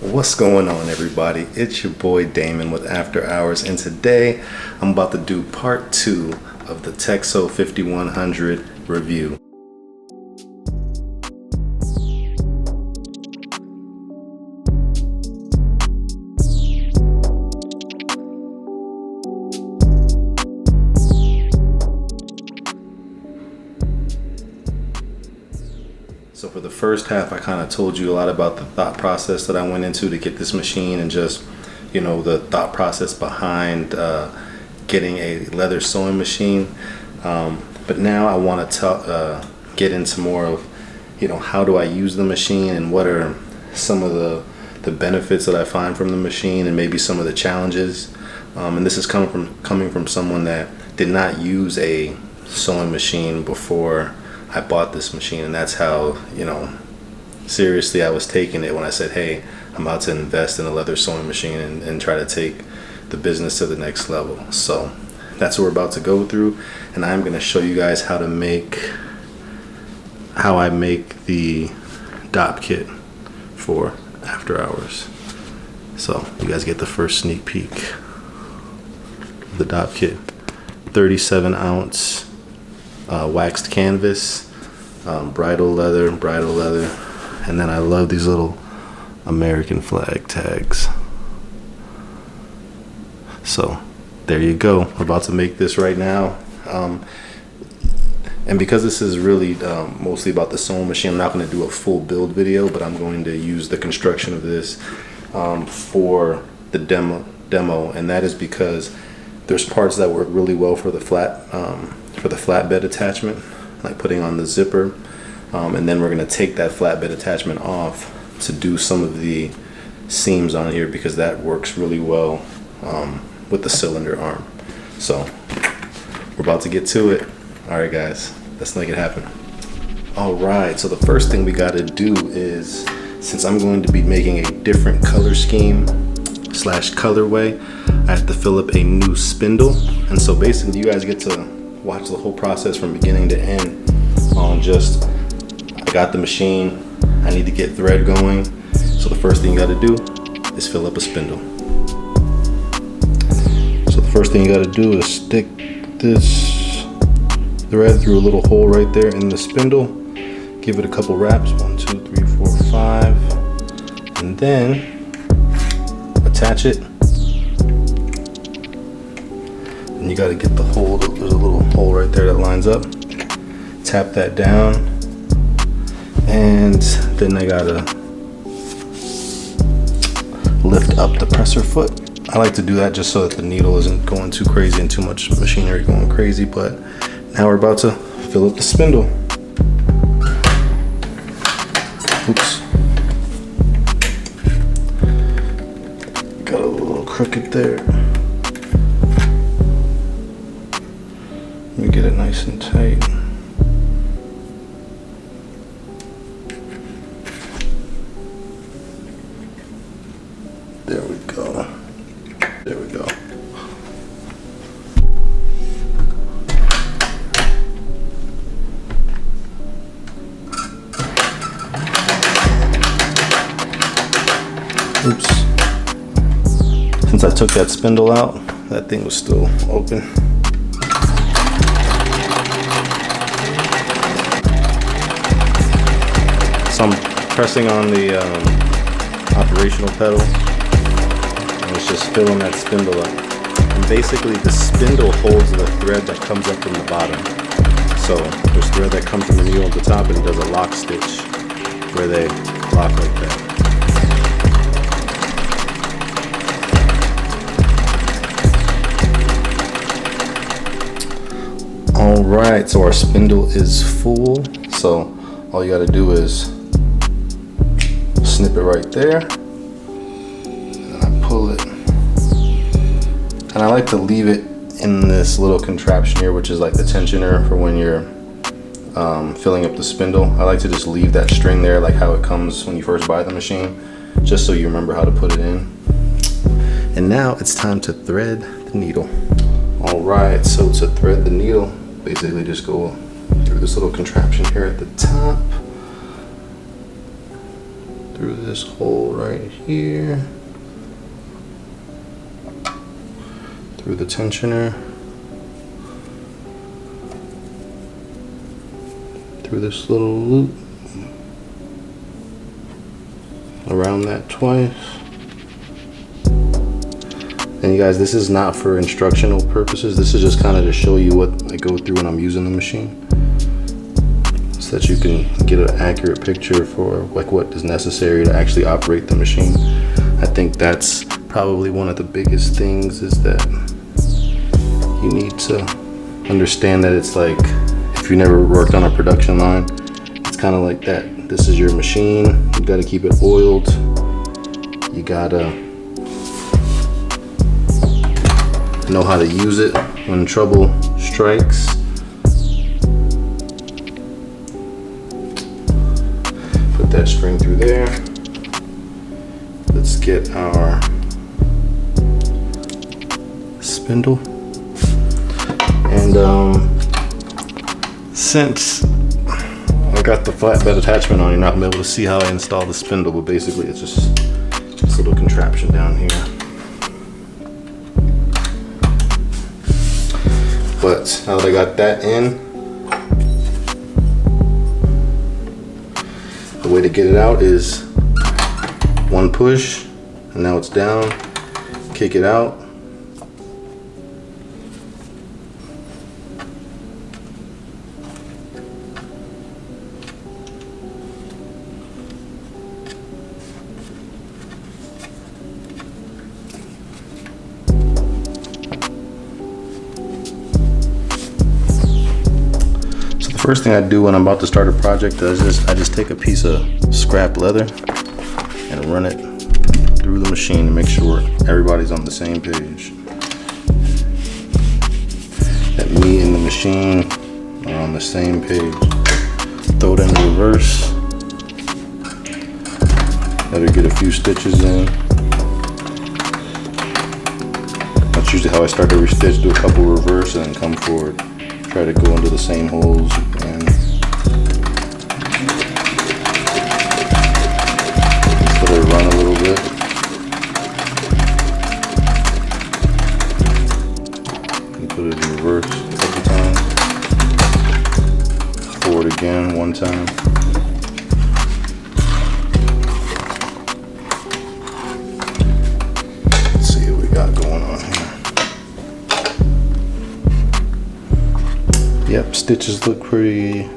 What's going on, everybody? It's your boy Damon with After Hours, and today I'm about to do part 2 of the Techsew 5100 review. So for the first half, I kind of told you a lot about the thought process that I went into to get this machine, and just, you know, the thought process behind getting a leather sewing machine. But now I want to get into more of, you know, how do I use the machine and what are some of the benefits that I find from the machine, and maybe some of the challenges. And this is coming from someone that did not use a sewing machine before I bought this machine, and that's how, you know, seriously I was taking it when I said, hey, I'm about to invest in a leather sewing machine and try to take the business to the next level. So that's what we're about to go through, and I'm going to show you guys how I make the Dopp kit for After Hours. So you guys get the first sneak peek of the Dopp kit. 37 ounce waxed canvas, bridal leather, and then I love these little American flag tags. So there you go. We're about to make this right now, and because this is really mostly about the sewing machine, I'm not going to do a full build video, but I'm going to use the construction of this for the demo, and that is because there's parts that work really well for the flatbed attachment, like putting on the zipper, and then we're going to take that flatbed attachment off to do some of the seams on here, because that works really well with the cylinder arm. So we're about to get to it. All right, guys, let's make it happen. All right, so the first thing we got to do is, since I'm going to be making a different color scheme / colorway, I have to fill up a new spindle. And so basically you guys get to watch the whole process from beginning to end on just, I got the machine, I need to get thread going. So the first thing you got to do is fill up a spindle. So the first thing you got to do is stick this thread through a little hole right there in the spindle. Give it a couple wraps, 1, 2, 3, 4, 5, and then attach it. And you got to get the hole. There's a little hole right there that lines up. Tap that down, and then I gotta lift up the presser foot. I like to do that just so that the needle isn't going too crazy and too much machinery going crazy. But now we're about to fill up the spindle. Oops. Got a little crooked there. Let me get it nice and tight. There we go. There we go. Oops. Since I took that spindle out, that thing was still open. So I'm pressing on the operational pedal, and it's just filling that spindle up. And basically the spindle holds the thread that comes up from the bottom. So there's thread that comes from the needle at the top, and it does a lock stitch where they lock like that. All right, so our spindle is full. So all you got to do is snip it right there, and I pull it, and I like to leave it in this little contraption here, which is like the tensioner for when you're filling up the spindle. I like to just leave that string there, like how it comes when you first buy the machine, just so you remember how to put it in. And now it's time to thread the needle. All right, so to thread the needle, basically just go through this little contraption here at the top, through this hole right here, through the tensioner, through this little loop, around that twice. And you guys, this is not for instructional purposes. This is just kind of to show you what I go through when I'm using the machine, so that you can get an accurate picture for like what is necessary to actually operate the machine. I think that's probably one of the biggest things, is that you need to understand that it's like, if you never worked on a production line, it's kind of like that. This is your machine. You got to keep it oiled. You gotta know how to use it when trouble strikes. Put that string through there. Let's get our spindle. And since I got the flatbed attachment on, you're not gonna be able to see how I install the spindle, but basically it's just this little contraption down here. But now that I got that in, the way to get it out is one push, and now it's down. Kick it out. First thing I do when I'm about to start a project is I just take a piece of scrap leather and run it through the machine to make sure everybody's on the same page. That me and the machine are on the same page. Throw it in reverse. Let her get a few stitches in. That's usually how I start every stitch. Do a couple reverse and then come forward. Try to go into the same holes and just let it run a little bit. And put it in reverse a couple times. Forward again one time. Let's see what we got going on here. Yep, stitches look pretty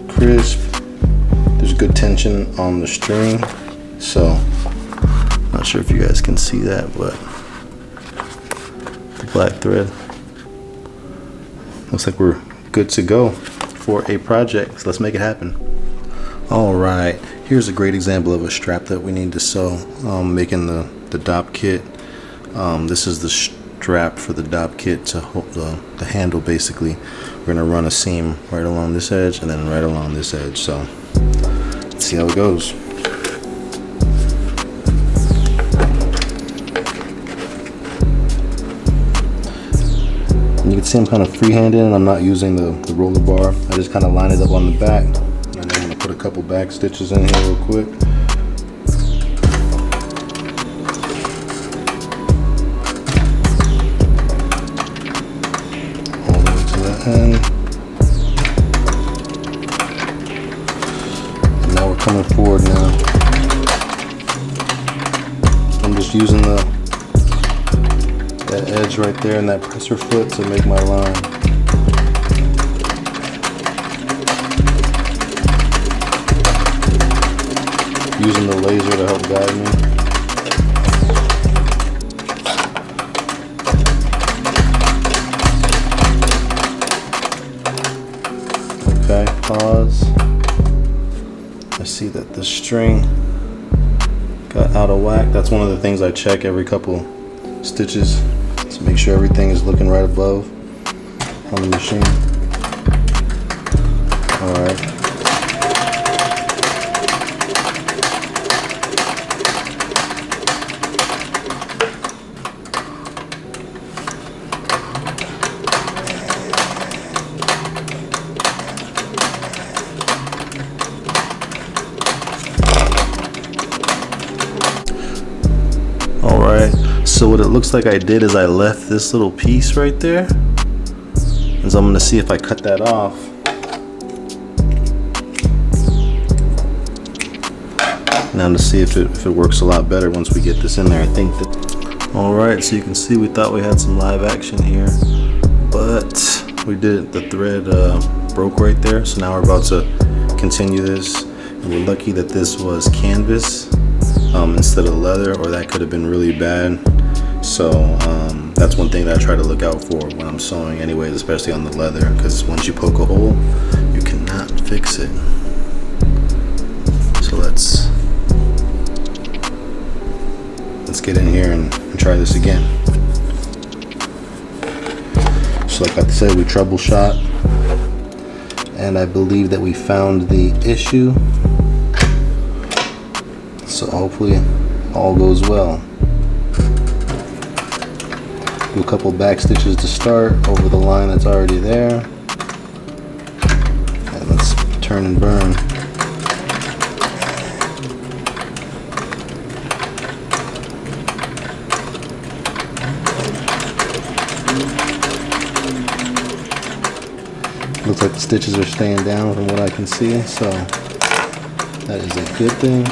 crisp. There's good tension on the string, so not sure if you guys can see that, but the black thread looks like we're good to go for a project. So let's make it happen. All right, here's a great example of a strap that we need to sew. Making the Dopp kit. This is the strap for the Dopp kit to hold the handle. Basically, we're gonna run a seam right along this edge and then right along this edge. So let's see how it goes. And you can see I'm kind of freehanding and I'm not using the roller bar. I just kind of line it up on the back, and then I'm gonna put a couple back stitches in here real quick. And now we're coming forward now. I'm just using that edge right there and that presser foot to make my line. Using the laser to help guide me. Okay, pause. I see that the string got out of whack. That's one of the things I check every couple stitches to make sure everything is looking right above on the machine. All right. So what it looks like I did is I left this little piece right there, and so I'm going to see if I cut that off. Now to see if it works a lot better once we get this in there. I think that. Alright, so you can see we thought we had some live action here, but we did. The thread broke right there, so now we're about to continue this. And we're lucky that this was canvas instead of leather, or that could have been really bad. So that's one thing that I try to look out for when I'm sewing anyways, especially on the leather, because once you poke a hole, you cannot fix it. So let's get in here and try this again. So like I said, we troubleshot, and I believe that we found the issue. So hopefully all goes well. Do a couple back stitches to start over the line that's already there. And let's turn and burn. Looks like the stitches are staying down from what I can see, so that is a good thing.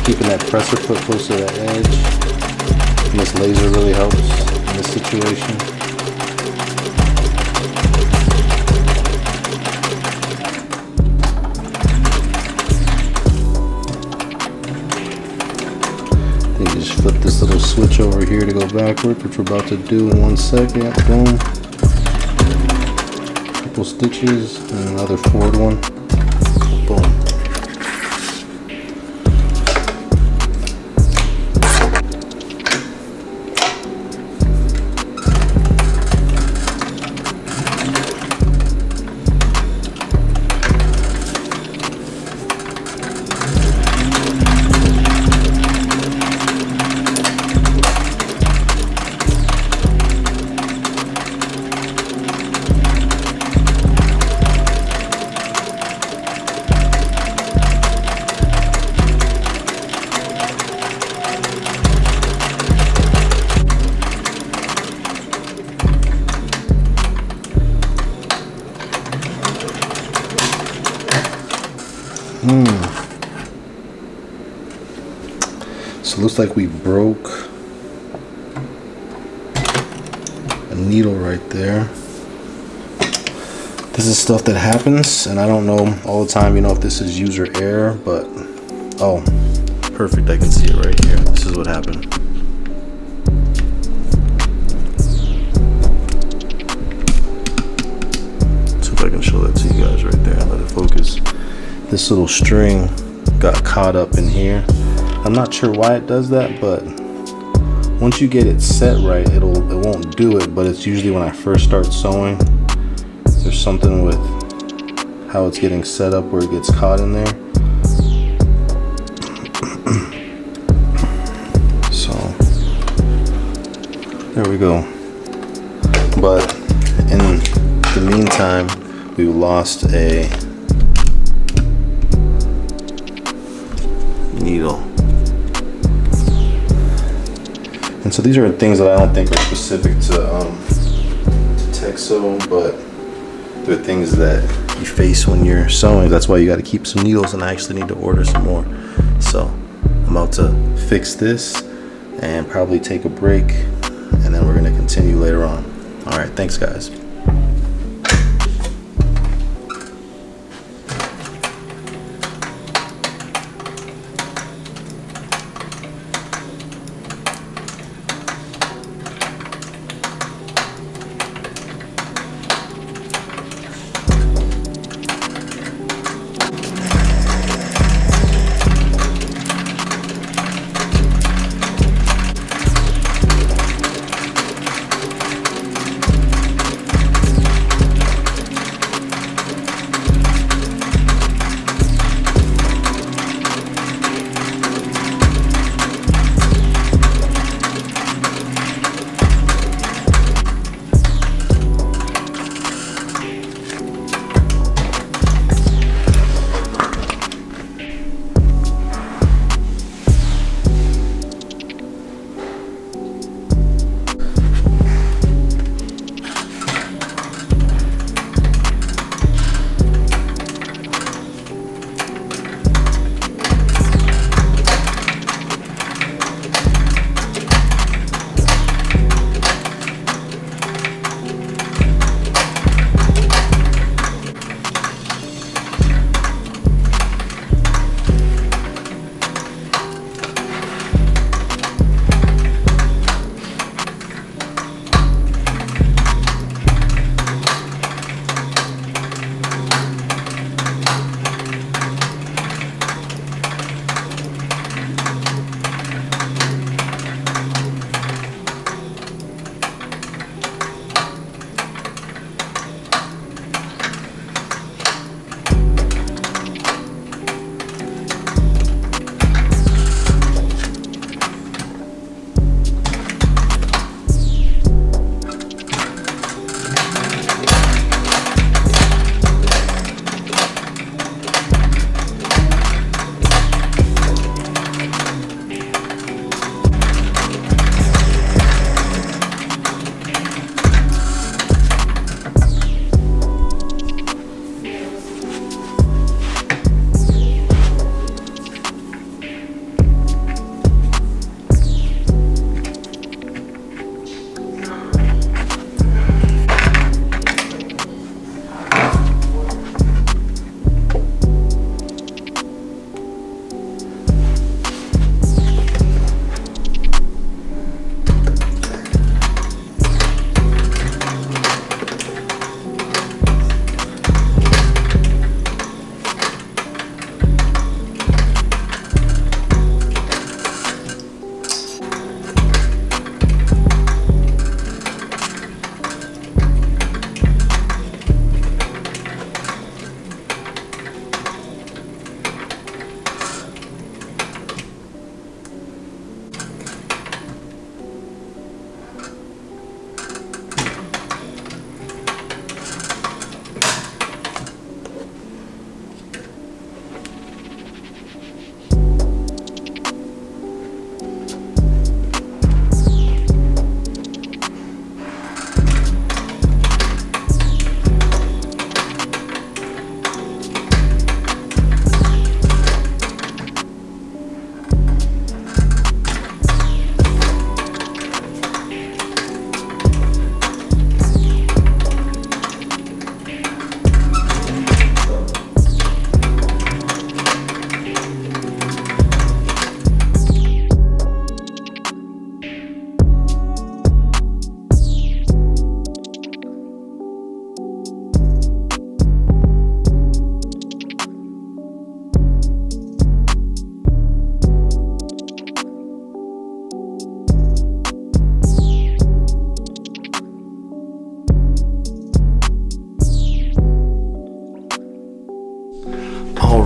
Keeping that presser foot close to the edge, and this laser really helps in this situation. Just flip this little switch over here to go backward, which we're about to do in 1 second. Boom. Couple stitches and another forward one. Boom. So it looks like we broke a needle right there. This is stuff that happens, and I don't know all the time, you know, if this is user error, but oh, perfect, I can see it right here. This is what happened. See if I can show that to you guys right there. Let it focus. This little string got caught up in here. I'm not sure why it does that, but once you get it set right, it won't do it. But it's usually when I first start sewing, there's something with how it's getting set up where it gets caught in there. So there we go. But in the meantime, we lost a needle. And so these are things that I don't think are specific to Techsew, but they're things that you face when you're sewing. That's why you got to keep some needles, and I actually need to order some more. So I'm about to fix this and probably take a break, and then we're going to continue later on. All right, thanks guys.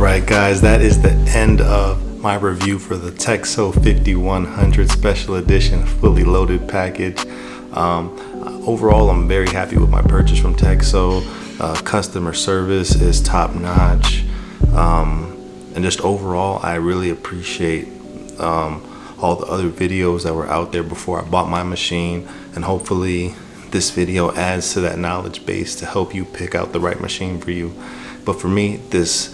Alright guys, that is the end of my review for the Techsew 5100 Special Edition fully loaded package. Overall, I'm very happy with my purchase from Techsew. Customer service is top notch. And just overall, I really appreciate all the other videos that were out there before I bought my machine. And hopefully this video adds to that knowledge base to help you pick out the right machine for you. But for me, this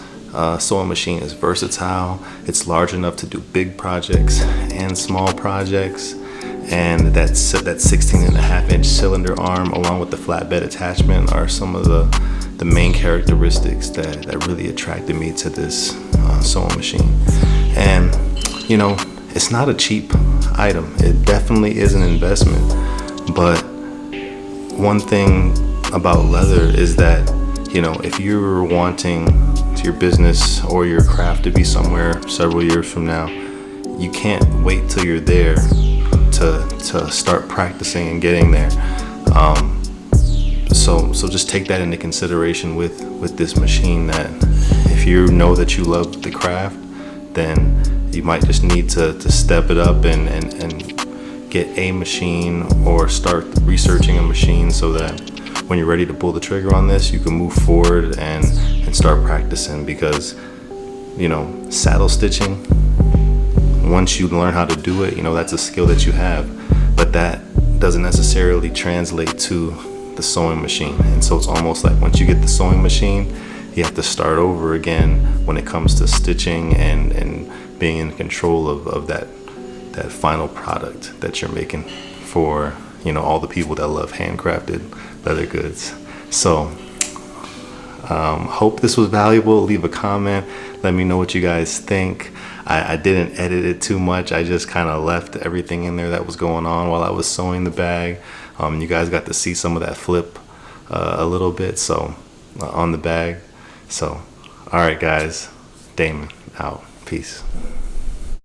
sewing machine is versatile. It's large enough to do big projects and small projects. And that 16.5-inch cylinder arm along with the flatbed attachment are some of the main characteristics that really attracted me to this sewing machine. And you know, it's not a cheap item. It definitely is an investment. But one thing about leather is that, you know, if you're wanting your business or your craft to be somewhere several years from now, you can't wait till you're there to start practicing and getting there. So just take that into consideration with this machine, that if you know that you love the craft, then you might just need to step it up and get a machine or start researching a machine so that when you're ready to pull the trigger on this, you can move forward and start practicing. Because, you know, saddle stitching, once you learn how to do it, you know, that's a skill that you have, but that doesn't necessarily translate to the sewing machine. And so it's almost like once you get the sewing machine, you have to start over again when it comes to stitching and being in control of that final product that you're making for, you know, all the people that love handcrafted leather goods. So hope this was valuable. Leave a comment, let me know what you guys think. I didn't edit it too much. I just kind of left everything in there that was going on while I was sewing the bag. You guys got to see some of that flip a little bit, so on the bag. So all right guys, Damon out. Peace.